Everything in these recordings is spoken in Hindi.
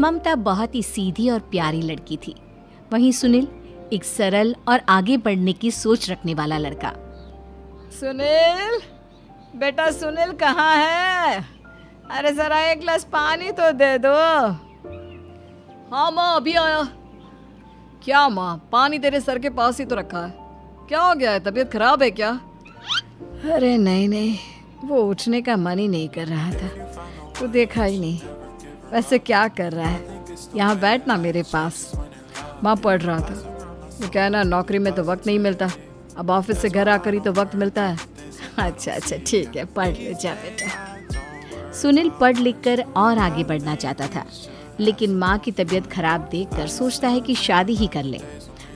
ममता बहुत ही सीधी और प्यारी लड़की थी। वहीं सुनील एक सरल और आगे बढ़ने की सोच रखने वाला लड़का। सुनील, बेटा सुनील कहाँ है? अरे जरा एक गिलास पानी तो दे दो। हाँ माँ, अभी आया। क्या माँ, पानी तेरे सर के पास ही तो रखा है, क्या हो गया है? तबीयत खराब है क्या? अरे नहीं नहीं, वो उठने का मन ही नहीं कर रहा था, तो देखा ही नहीं। वैसे क्या कर रहा है? यहाँ बैठ ना मेरे पास। माँ पढ़ रहा था। वो कहना नौकरी में तो वक्त नहीं मिलता, अब ऑफिस से घर आकर ही तो वक्त मिलता है। अच्छा अच्छा ठीक है, पढ़ ले जा बेटा। सुनील पढ़ लिख कर और आगे बढ़ना चाहता था, लेकिन माँ की तबीयत खराब देखकर सोचता है कि शादी ही कर ले।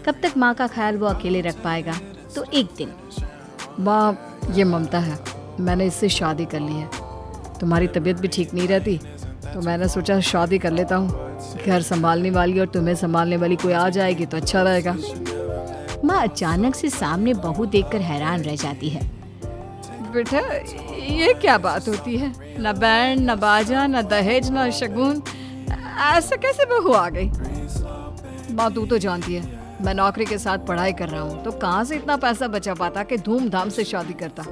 कब तक माँ का ख्याल वो अकेले रख पाएगा? तो एक दिन, माँ ये ममता है, मैंने इससे शादी कर ली है। तुम्हारी तबीयत भी ठीक नहीं रहती, तो मैंने सोचा शादी कर लेता हूँ। घर संभालने वाली और तुम्हें संभालने वाली कोई आ जाएगी तो अच्छा रहेगा। माँ अचानक से सामने बहू देखकर हैरान रह जाती है। बेटा ये क्या बात होती है? न बैंड, न बाजा, न दहेज, न शगुन, ऐसा कैसे बहू आ गई? माँ तू तो जानती है मैं नौकरी के साथ पढ़ाई कर रहा हूँ, तो कहाँ से इतना पैसा बचा पाता कि धूमधाम से शादी करता।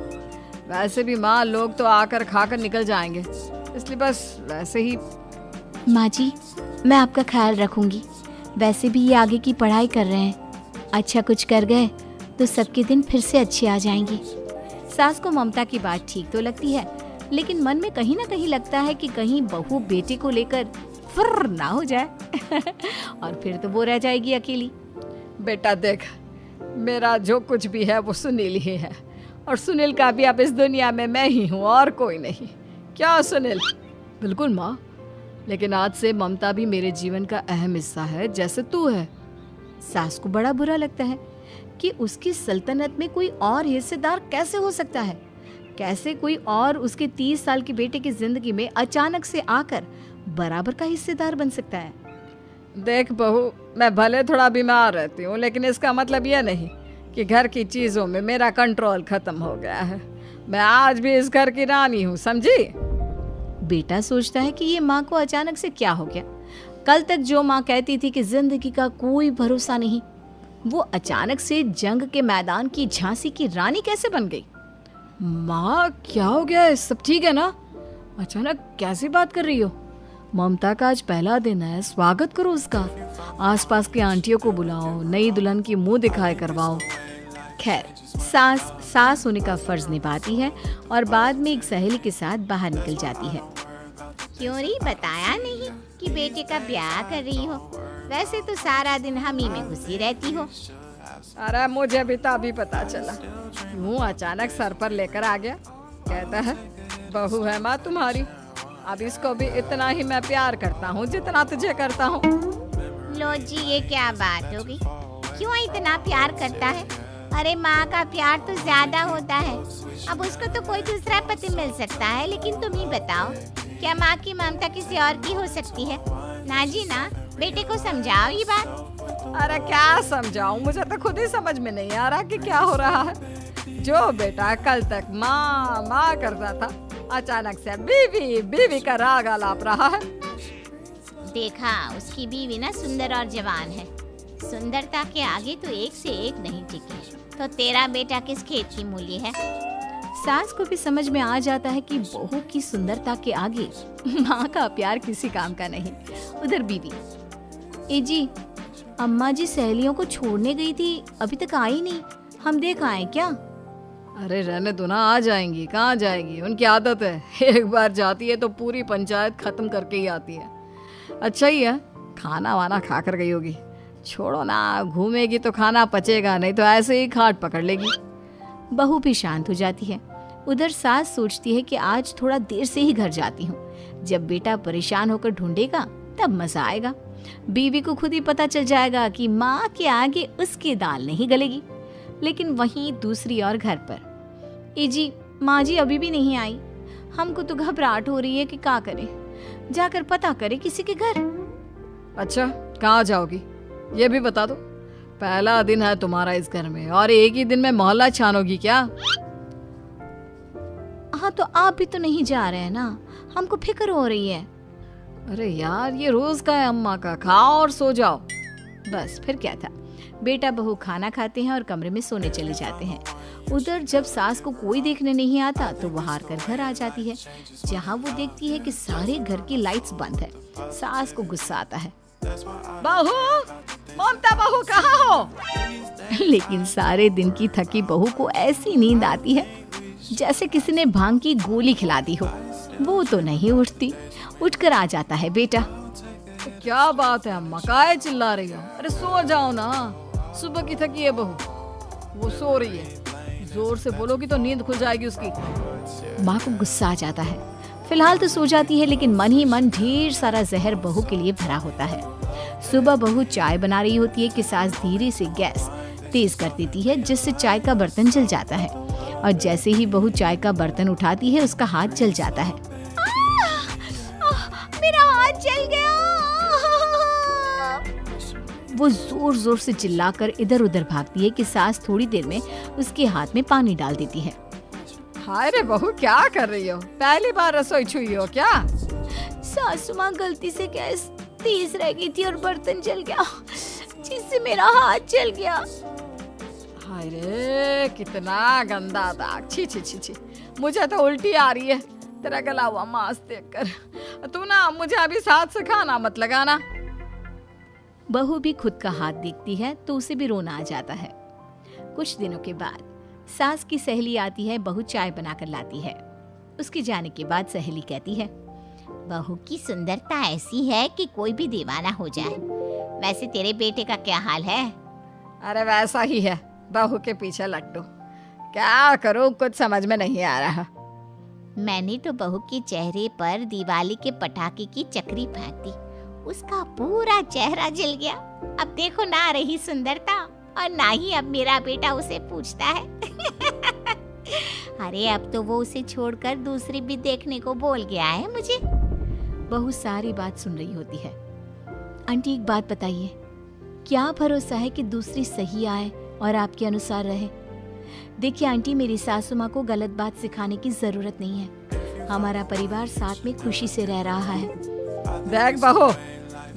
वैसे भी माँ लोग तो आकर खाकर निकल जाएंगे, इसलिए बस वैसे ही। माँ जी, मैं आपका ख्याल रखूंगी। वैसे भी ये आगे की पढ़ाई कर रहे हैं, अच्छा कुछ कर गए तो सबके दिन फिर से अच्छे आ जाएंगे। सास को ममता की बात ठीक तो लगती है, लेकिन मन में कहीं ना कहीं लगता है कि कहीं बहू बेटे को लेकर फुर्र ना हो जाए और फिर तो वो रह जाएगी अकेली। बेटा देख, मेरा जो कुछ भी है वो सुनील ही है, और सुनील का भी अब इस दुनिया में मैं ही हूँ और कोई नहीं। क्या सुनील? बिल्कुल माँ, लेकिन आज से ममता भी मेरे जीवन का अहम हिस्सा है, जैसे तू है। सास को बड़ा बुरा लगता है कि उसकी सल्तनत में कोई और हिस्सेदार कैसे हो सकता है। कैसे कोई और उसके 30 साल के बेटे की जिंदगी में अचानक से आकर बराबर का हिस्सेदार बन सकता है। देख बहू, मैं भले थोड़ा बीमार रहती हूँ, लेकिन इसका मतलब यह नहीं कि घर की चीजों में मेरा कंट्रोल खत्म हो गया है। मैं आज भी इस घर की रानी हूँ, समझी? बेटा सोचता है कि ये माँ को अचानक से क्या हो गया। कल तक जो माँ कहती थी कि जिंदगी का कोई भरोसा नहीं, वो अचानक से जंग के मैदान की झांसी की रानी कैसे बन गई? माँ क्या हो गया है? सब ठीक है ना? अचानक कैसी बात कर रही हो? ममता का आज पहला दिन है, स्वागत करो उसका। आसपास की आंटियों को बुलाओ, नई दुल्हन की मुंह दिखाए करवाओ। खैर, सास होने का फर्ज निभाती है और बाद में एक सहेली के साथ बाहर निकल जाती है। क्यों री बताया नहीं कि बेटे का ब्याह कर रही हो? वैसे तो सारा दिन हम ही में घुसी रहती हो। अरे मुझे भी तो अभी पता चला, क्यों अचानक सर पर लेकर आ गया। कहता है बहू है माँ तुम्हारी, अब इसको भी इतना ही मैं प्यार करता हूँ जितना तुझे करता हूँ। लो जी, ये क्या बात हो गई? क्यों इतना प्यार करता है? अरे माँ का प्यार तो ज्यादा होता है। अब उसको तो कोई दूसरा पति मिल सकता है, लेकिन तुम ही बताओ, क्या माँ की ममता किसी और की हो सकती है? ना जी ना, बेटे को समझाओ ये बात। अरे क्या समझाऊं, मुझे तो खुद ही समझ में नहीं आ रहा कि क्या हो रहा है। जो बेटा कल तक माँ माँ करता था, अचानक से बीवी बीवी का राग आलाप रहा है। देखा, उसकी बीवी ना सुंदर और जवान है। सुंदरता के आगे तो एक से एक नहीं टिकी, तो तेरा बेटा किस खेत की मूली है? सास को भी समझ में आ जाता है कि बहू की सुंदरता के आगे माँ का प्यार किसी काम का नहीं। उधर बीवी, ए जी, अम्मा जी सहेलियों को छोड़ने गई थी, अभी तक आई नहीं, हम देख आए क्या? अरे रहने दो ना, आ जाएंगी। कहाँ जाएंगी, उनकी आदत है, एक बार जाती है तो पूरी पंचायत खत्म करके ही आती है। अच्छा ही है, खाना वाना खा कर गई होगी। छोड़ो ना, घूमेगी तो खाना पचेगा, नहीं तो ऐसे ही खाट पकड़ लेगी। बहू भी शांत हो जाती है। उधर सास सोचती है कि आज थोड़ा देर से ही घर जाती हूँ, जब बेटा परेशान होकर ढूंढेगा तब मजा आएगा। बीवी को खुद ही पता चल जाएगा कि माँ के आगे उसकी दाल नहीं गलेगी। लेकिन वहीं दूसरी ओर घर पर, ए जी, माँ जी अभी भी नहीं आई, हमको तो घबराहट हो रही है कि क्या करें, जाकर पता करें किसी के घर। अच्छा, कहाँ जाओगी ये भी बता दो। पहला दिन है तुम्हारा इस घर में और एक ही दिन में मोहल्ला छानोगी क्या? हाँ, तो आप भी तो नहीं जा रहे हैं ना, हमको फिक्र हो रही है। अरे यार, ये रोज का है अम्मा का, खाओ और सो जाओ। बस फिर क्या था, बेटा बहू खाना खाते हैं और कमरे में सोने चले जाते हैं। उधर जब सास को कोई देखने नहीं आता तो वो हार कर घर आ जाती है, जहाँ वो देखती है कि सारे घर की लाइट्स बंद है। सास को गुस्सा आता है। बहू, ममता बहू कहाँ हो? लेकिन सारे दिन की थकी बहू को ऐसी नींद आती है जैसे किसी ने भांग की गोली खिला दी हो। वो तो नहीं उठती। उठकर आ जाता है बेटा। क्या बात है अम्मा, काहे चिल्ला रही हो? अरे सो जाओ ना, सुबह की थकी है बहू, वो सो रही है। जोर से बोलोगी तो नींद खुल जाएगी उसकी। माँ को गुस्सा आ जाता है। फिलहाल तो सो जाती है, लेकिन मन ही मन ढेर सारा जहर बहू के लिए भरा होता है। सुबह बहू चाय बना रही होती है कि सास धीरे से गैस तेज कर देती है, जिससे चाय का बर्तन जल जाता है। और जैसे ही बहू चाय का बर्तन उठाती है, उसका हाथ जल जाता है। मेरा हाथ जल गया। वो जोर जोर से चिल्लाकर इधर उधर भागती है कि सास थोड़ी देर में उसके हाथ में पानी डाल देती है। हाय रे बहू, क्या कर रही हो? पहली बार रसोई छुई हो क्या? सासू माँ गलती से गैस तेज रह गई थी और बर्तन जल गया, जिससे मेरा हाथ जल गया। हाय रे, कितना गंदा दाग। छी छी छी छी, मुझे तो उल्टी आ रही है तेरा गला हुआ मांस देखकर। तू ना मुझे अभी साथ से खाना मत लगाना। बहू भी खुद का हाथ देखती है तो उसे भी रोना आ जाता है। कुछ दिनों के बाद सास की सहेली आती है, बहू चाय बनाकर लाती है। उसके जाने के बाद सहेली कहती है, बहू की सुंदरता ऐसी है कि कोई भी दीवाना हो जाए। वैसे तेरे बेटे का क्या हाल है? अरे वैसा ही है, बहू के पीछे लट्टू। क्या करूं, कुछ समझ में नहीं आ रहा। मैंने तो बहू के चेहरे पर दिवाली के पटाखे की चक्री फेंक दी, उसका पूरा चेहरा जल गया। अब देखो ना रही सुंदरता, और ना ही अब मेरा बेटा उसे पूछता है। अरे अब तो वो उसे छोड़कर दूसरी भी देखने को बोल गया है मुझे। बहू सारी बात सुन रही होती है। आंटी एक बात बताइए, क्या भरोसा है कि दूसरी सही आए और आपके अनुसार रहे? देखिए आंटी, मेरी सासू माँ को गलत बात सिखाने की जरूरत नहीं है। हमारा परिवार साथ में खुशी से रह रहा है। देख बहू,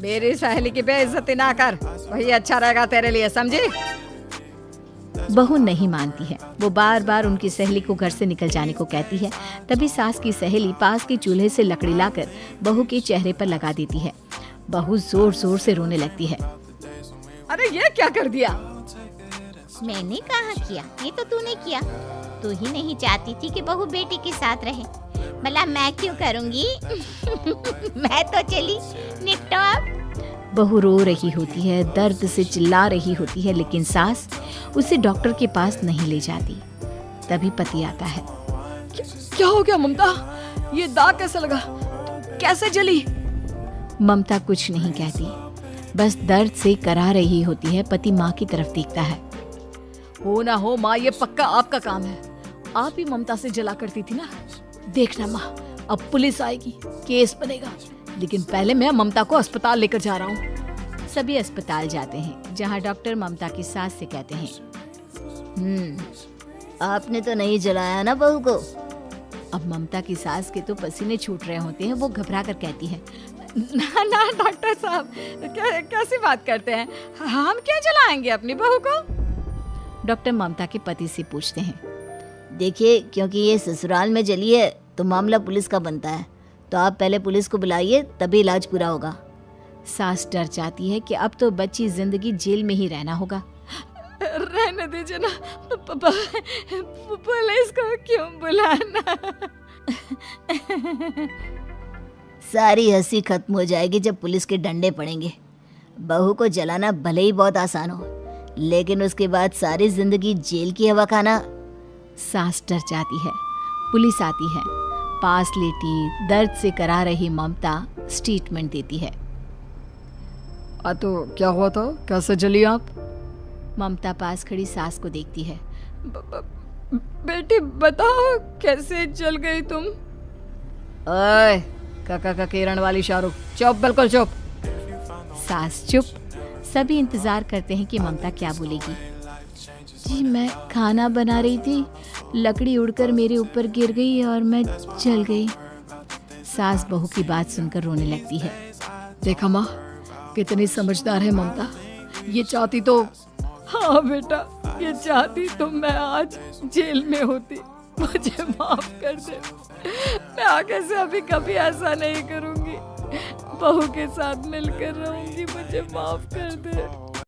मेरी सहेली की बेइज्जती ना कर, वही अच्छा रहेगा तेरे लिए, समझी? बहू नहीं मानती है। वो बार बार उनकी सहेली को घर से निकल जाने को कहती है। तभी सास की सहेली पास के चूल्हे से लकड़ी लाकर बहू के चेहरे पर लगा देती है। बहू जोर जोर से रोने लगती है। अरे ये क्या कर दिया? मैंने कहा किया, ये तो तूने किया। तू ही नहीं चाहती थी कि बहू बेटी के साथ रहे, भला मैं क्यों करूंगी? मैं तो चली, निपटो अब। बहू रो रही होती है, दर्द से चिल्ला रही होती है, लेकिन सास उसे डॉक्टर के पास नहीं ले जाती। तभी पति आता है। क्या हो गया ममता? ये दाग कैसे लगा? कैसे जली? ममता कुछ नहीं कहती, बस दर्द से करा रही होती है। पति माँ की तरफ देखता है। हो ना हो माँ, ये पक्का आपका काम है। आप ही ममता से जला करती थी ना। देखना माँ, अब पुलिस आएगी, केस बनेगा, लेकिन पहले मैं ममता को अस्पताल लेकर जा रहा हूँ। सभी अस्पताल जाते हैं, जहाँ डॉक्टर ममता की सास से कहते हैं, आपने तो नहीं जलाया ना बहू को? अब ममता की सास के तो पसीने छूट रहे होते हैं। वो घबरा कर कहती है, ना ना डॉक्टर साहब, कैसी बात करते हैं? हम क्या जलाएंगे अपनी बहू को? डॉक्टर ममता के पति से पूछते हैं, देखिए, क्योंकि ये ससुराल में जली है तो मामला पुलिस का बनता है, तो आप पहले पुलिस को बुलाइए, तभी इलाज पूरा होगा। सास डर जाती है कि अब तो बच्ची जिंदगी जेल में ही रहना होगा। रहने दीजिए ना, पुलिस को क्यों बुलाना? सारी हंसी खत्म हो जाएगी जब पुलिस के डंडे पड़ेंगे। बहू को जलाना भले ही बहुत आसान हो, लेकिन उसके बाद सारी जिंदगी जेल की हवा खाना। सास डर जाती है। पुलिस आती है। पास लेटी दर्द से करा रही ममता स्टेटमेंट देती है। तो क्या हुआ था? कैसे जली आप? ममता पास खड़ी सास को देखती है। बेटी बताओ, कैसे जल गई तुम? ओए, काका का किरण वाली शाहरुख, चुप, बिल्कुल चुप। सास चुप। सभी इंतजार करते हैं कि ममता क्या बोलेगी। जी मैं खाना बना रही थी, लकड़ी उड़कर मेरे ऊपर गिर गई और मैं जल गई। सास बहू की बात सुनकर रोने लगती है। देखा माँ, कितनी समझदार है ममता। ये चाहती तो, हाँ बेटा, ये चाहती तो मैं आज जेल में होती। मुझे माफ कर दे। मैं आगे से अभी कभी ऐसा नहीं करूंगी। बहू के साथ मिलकर रहूंगी। मुझे माफ कर दे।